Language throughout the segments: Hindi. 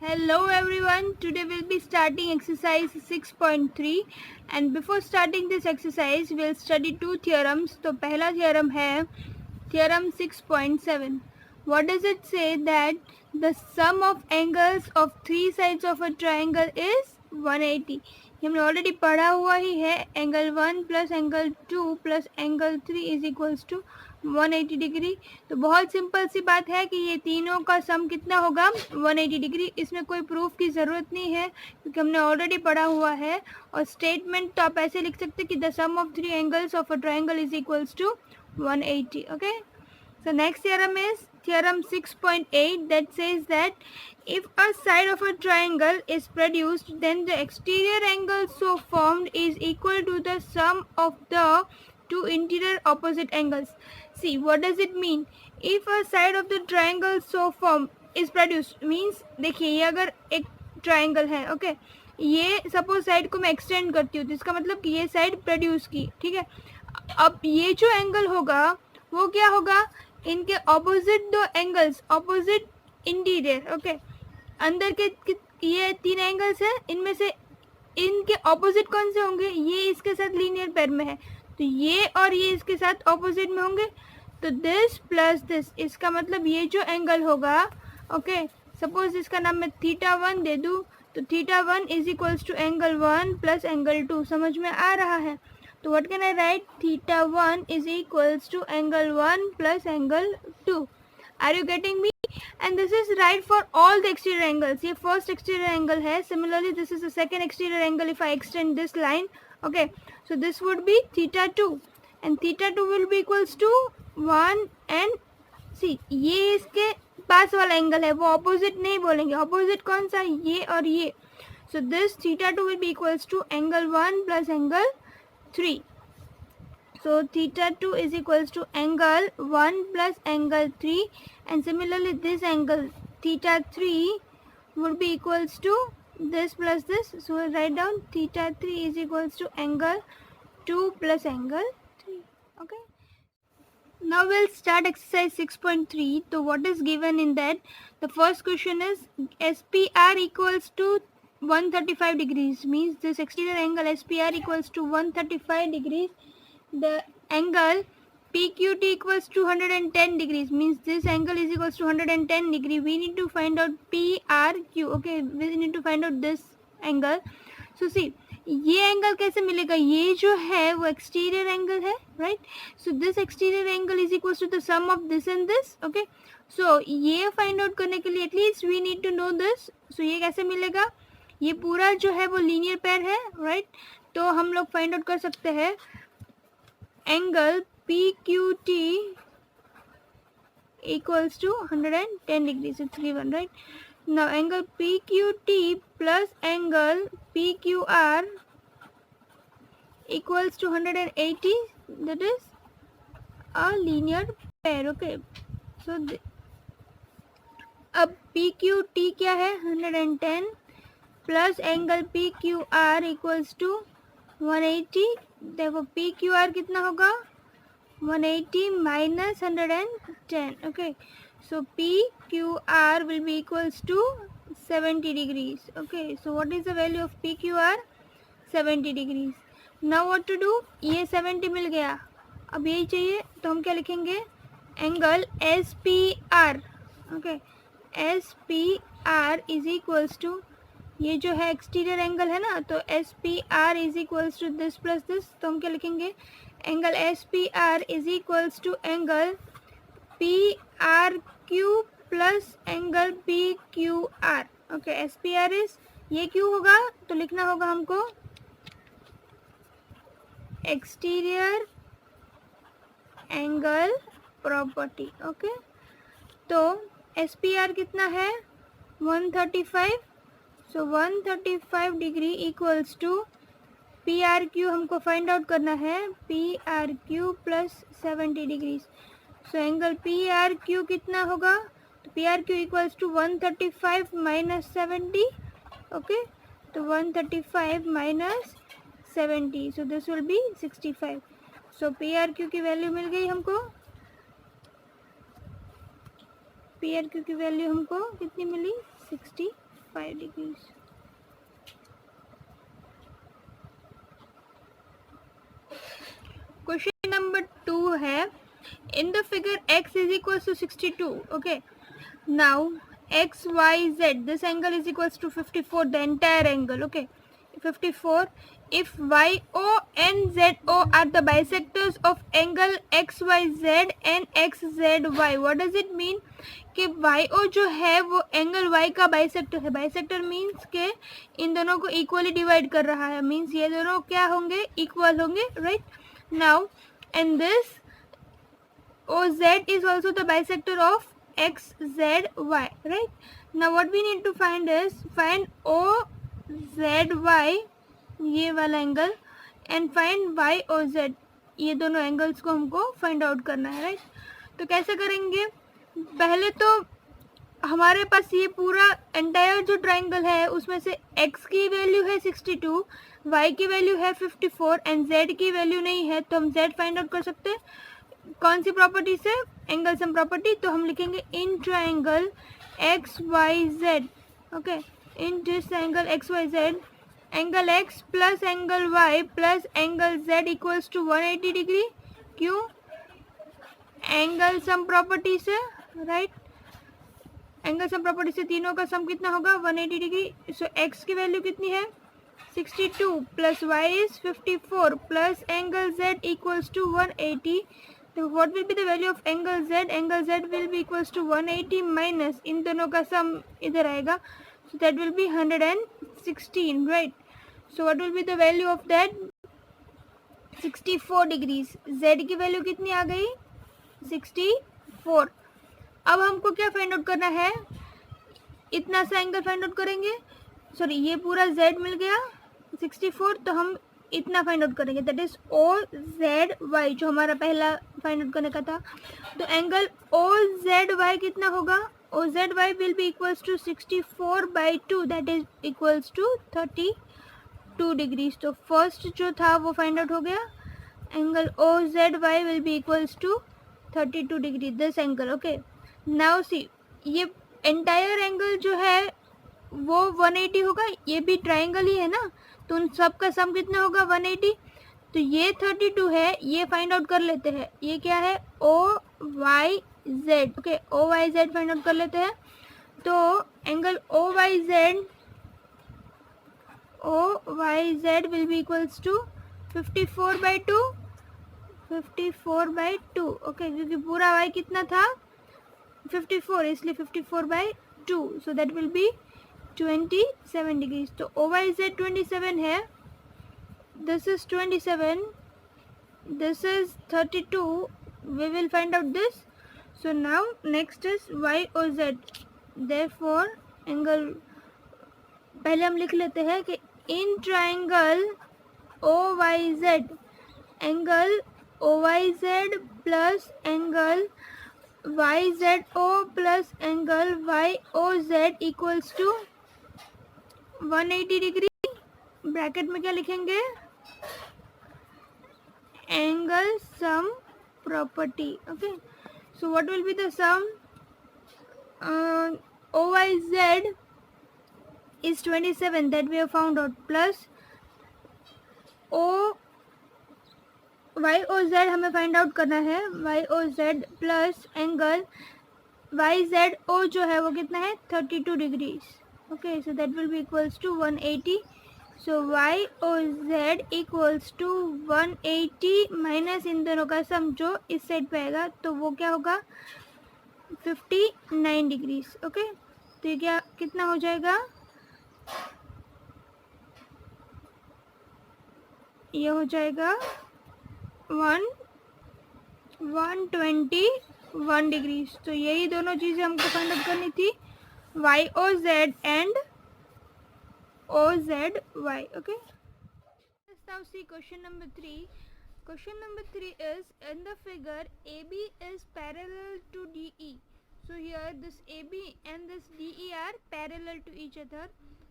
Hello everyone, today we'll be starting exercise 6.3 and before starting this exercise we'll study two theorems. तो पहला theorem है theorem 6.7. What does it say? That the sum of angles of three sides of a triangle is 180. ये हमने ऑलरेडी पढ़ा हुआ ही है. Angle 1 plus angle 2 plus angle 3 is equals to 180 degree. तो बहुत सिंपल सी बात है कि ये तीनों का सम कितना होगा 180 डिग्री. इसमें कोई प्रूफ की ज़रूरत नहीं है क्योंकि हमने ऑलरेडी पढ़ा हुआ है. और स्टेटमेंट तो आप ऐसे लिख सकते कि the sum of three angles of a triangle is equals to 180. Okay. So next theorem is theorem 6.8 that says that if a side of a triangle is produced, then the exterior angle so formed is equal to the sum of the two interior opposite angles. See, what does it mean? If a side of the triangle so formed is produced means देखिए ये अगर एक ट्राइंगल है ओके ये सपोज साइड को मैं एक्सटेंड करती हूँ तो इसका मतलब कि ये साइड प्रोड्यूस की ठीक है. अब ये जो एंगल होगा वो क्या होगा इनके ऑपोजिट दो एंगल्स ऑपोजिट इंटीरियर ओके अंदर के ये तीन एंगल्स हैं इनमें से इनके ऑपोजिट कौन से होंगे ये इसके साथ लीनियर पेयर में है तो ये और ये इसके साथ ऑपोजिट में होंगे. तो दिस प्लस दिस इसका मतलब ये जो एंगल होगा ओके सपोज इसका नाम मैं थीटा 1 दे दूँ तो theta 1 is equals to angle 1 plus angle 2. समझ में आ रहा है. So what can I write? Theta 1 is equals to angle 1 plus angle 2. Are you getting me? And this is right for all the exterior angles. ये first exterior angle है. Similarly, this is the second exterior angle if I extend this line. Okay. So this would be theta 2. And theta 2 will be equals to 1 and see ये इसके पास वाला एंगल है वो opposite नहीं बोलेंगे. Opposite कौन सा ये और ये. So this theta 2 will be equals to angle 1 plus angle 3. So theta 2 is equals to angle 1 plus angle 3 and similarly this angle theta 3 would be equals to this plus this. So we'll write down theta 3 is equals to angle 2 plus angle 3. Okay. Now we'll start exercise 6.3. So what is given in that? The first question is SPR equals to 135 degrees means this exterior angle SPR equals to 135 degrees. The angle PQT equals to 110 degrees means this angle is equals to 110 degree. We need to find out PRQ. Okay, we need to find out this angle. So see ये एंगल कैसे मिलेगा ये जो है वो एक्सटीरियर एंगल है right. So this exterior angle is equals to the sum of this and this. Okay so ये फाइंड आउट करने के लिए at least we need to know this. So ये कैसे मिलेगा ये पूरा जो है वो लीनियर पेयर है राइट. तो हम लोग फाइंड आउट कर सकते हैं angle PQT equals to 110 degrees. It's given right. Now angle PQT plus angle PQR equals to 180. That is a linear pair. Okay. So अब PQT क्या है 110 plus angle PQR equals to 180. देखो PQR कितना होगा 180 minus 110. Okay, so PQR will be equals to 70 degrees. Okay, so what is the value of PQR? 70 degrees. Now what to do? ये 70 मिल गया. अब यही चाहिए तो हम क्या लिखेंगे angle SPR. Okay, SPR is equals to ये जो है एक्सटीरियर एंगल है ना तो SPR is equals to this plus this. तो हम क्या लिखेंगे angle SPR is equals to angle PRQ plus angle PQR. Okay SPR is ये क्यों होगा तो लिखना होगा हमको एक्सटीरियर एंगल प्रॉपर्टी. ओके तो SPR कितना है 135. So 135 degree equals to PRQ हमको फाइंड आउट करना है PRQ plus 70 degrees. So angle PRQ कितना होगा तो PRQ equals to 135 minus 70. Okay तो 135 minus 70 so this will be 65. So PRQ की वैल्यू मिल गई हमको. PRQ की वैल्यू हमको कितनी मिली 65. 5 degrees. Question number 2 है, in the figure x is equals to 62. Okay, now x, y, z, this angle is equals to 54, the entire angle. Okay, 54. If YO and ZO are the bisectors of angle XYZ and XZY, what does it mean? कि YO जो है वो एंगल Y का बाइसेक्टर है. बाइसेक्टर मीन्स के इन दोनों को इक्वली डिवाइड कर रहा है, मीन्स ये दोनों क्या होंगे, इक्वल होंगे, right. Now and this OZ is also the bisector of XZY, right? Now what we need to find is find OZY, ये वाला एंगल, एंड फाइंड YOZ, ये दोनों एंगल्स को हमको फाइंड आउट करना है, राइट. तो कैसे करेंगे? पहले तो हमारे पास ये पूरा एंटायर जो ट्राइंगल है उसमें से x की वैल्यू है 62, y की वैल्यू है 54 एंड z की वैल्यू नहीं है, तो हम z फाइंड आउट कर सकते हैं. कौन सी प्रॉपर्टी से? Angle sum property. तो हम लिखेंगे in triangle XYZ. Okay, in this angle XYZ, angle x plus angle y plus angle z equals to 180 degree. क्यों? एंगल सम प्रॉपर्टी से, राइट. एंगल सम प्रॉपर्टी से तीनों का सम कितना होगा? 180 डिग्री. सो x की वैल्यू कितनी है? 62 plus y is 54 plus angle z equals to 180. तो what will be the value of angle z? Angle z will be equals to 180 minus इन दोनों का सम इधर आएगा, so that will be 116, right? So what will be the value of that? 64 degrees. z की वैल्यू कितनी आ गई? 64. अब हमको क्या फाइंड आउट करना है? इतना सा एंगल फाइंड आउट करेंगे, सॉरी ये पूरा z मिल गया 64, तो हम इतना फाइंड आउट करेंगे, दैट इज OZY जो हमारा पहला फाइंड आउट करने का था. तो एंगल OZY कितना होगा? OZY will be equals to 64/2, that is equals to 32 degrees. तो फर्स्ट जो था वो फाइंड आउट हो गया. Angle OZY will be equals to 32 degree, this angle. Okay, now see, ये एंटायर एंगल जो है वो 180 होगा, ये भी ट्राइंगल ही है ना, तो उन सब का सम कितना होगा? 180. तो ये 32 है, ये फाइंड आउट कर लेते हैं. ये क्या है? OYZ. Okay, OYZ find out कर लेते हैं. तो angle OYZ will be equals to 54/2. 54/2. Okay, क्योंकि पूरा y कितना था? 54, इसलिए 54/2. So that will be 27 degrees. तो OYZ 27 है, this is 27, this is 32. We will find out this. So now next is YOZ. Therefore angle पहले हम लिख लेते हैं कि in triangle OYZ, angle OYZ plus angle YZO plus angle YOZ equals to 180 degree. Bracket में क्या लिखेंगे? Angle sum property. Okay, so what will be the sum? OYZ is 27 that we have found out, plus YOZ हमें फाइंड आउट करना है. YOZ प्लस एंगल YZO जो है वो कितना है? 32 degrees. Okay, so that will be equals to 180. सो YOZ इक्वल्स टू 180 माइनस इन दोनों का सम जो इस साइड पे आएगा, तो वो क्या होगा? 59 डिग्रीज. ओके, तो ये क्या कितना हो जाएगा? ये हो जाएगा 121 डिग्रीज. तो यही दोनों चीज़ें हमको फाइंड आउट करनी थी, YOZ and OZY. Okay, let's now see question number 3. Question number 3 is, in the figure AB is parallel to DE. So here this AB and this DE are parallel to each other.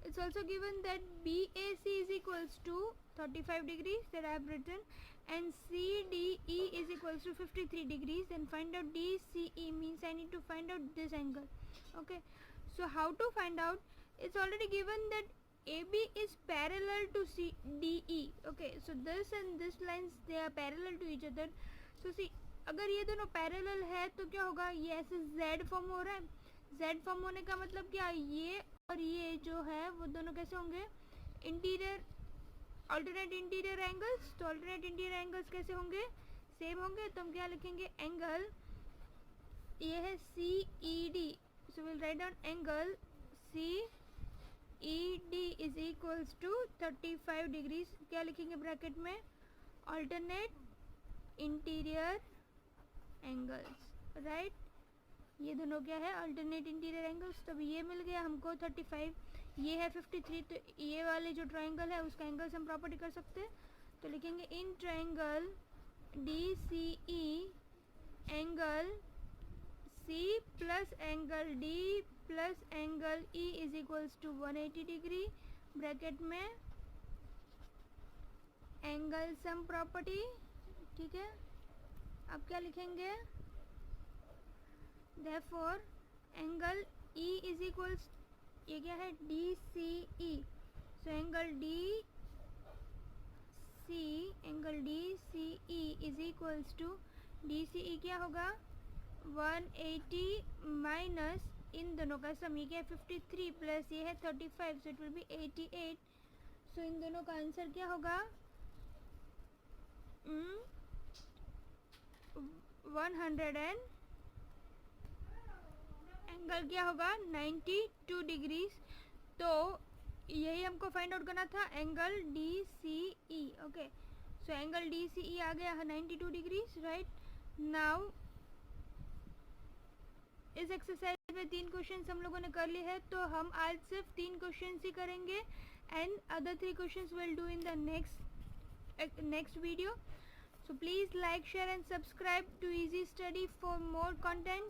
It's also given that BAC is equals to 35 degrees that I have written, and CDE is equals to 53 degrees. Then find out DCE, means I need to find out this angle. Okay, so how to find out it's already given that AB is parallel to DE. Okay, so this and this lines they are parallel to each other. So see, अगर ये दोनों पैरेलल है तो क्या होगा, ये ऐसे Z फॉर्म हो रहा है. Z फॉर्म होने का मतलब क्या, ये और ये जो है वो दोनों कैसे होंगे, इंटीरियर अल्टरनेट इंटीरियर एंगल्स. तो अल्टरनेट इंटीरियर एंगल्स कैसे होंगे, सेम होंगे. तो हम क्या लिखेंगे, एंगल ये है CED. So will write down angle CED is equals to 35 degrees. क्या लिखेंगे ब्रैकेट में, अल्टरनेट इंटीरियर एंगल्स. राइट, ये दोनों क्या है, अल्टरनेट इंटीरियर एंगल्स. तो ये मिल गया हमको 35, ये है 53. तो ये वाले जो ट्राइंगल है उसका एंगल्स हम प्रॉपर्टी कर सकते हैं. तो लिखेंगे in triangle DCE angle C plus angle D plus angle E is equals to 180 degree. Bracket में एंगल सम प्रॉपर्टी. ठीक है, अब क्या लिखेंगे, therefore angle E is equals, ये क्या है DCE. So angle DCE is equals to DCE क्या होगा, 180 माइनस इन दोनों का सम, ये क्या है 53 प्लस ये है 35. So it will be 88. सो इन दोनों का आंसर क्या होगा, 100 एंड एंगल क्या होगा 92 डिग्रीज. तो यही हमको फाइंड आउट करना था, एंगल DCE. ओके, सो एंगल DCE आ गया 92 डिग्रीज. राइट, नाउ इस एक्सरसाइज में 3 क्वेश्चन हम लोगों ने कर लिए हैं. तो हम आज सिर्फ 3 क्वेश्चन ही करेंगे and other 3 question will do in the next video. So please like, share and subscribe to Easy Study for more content.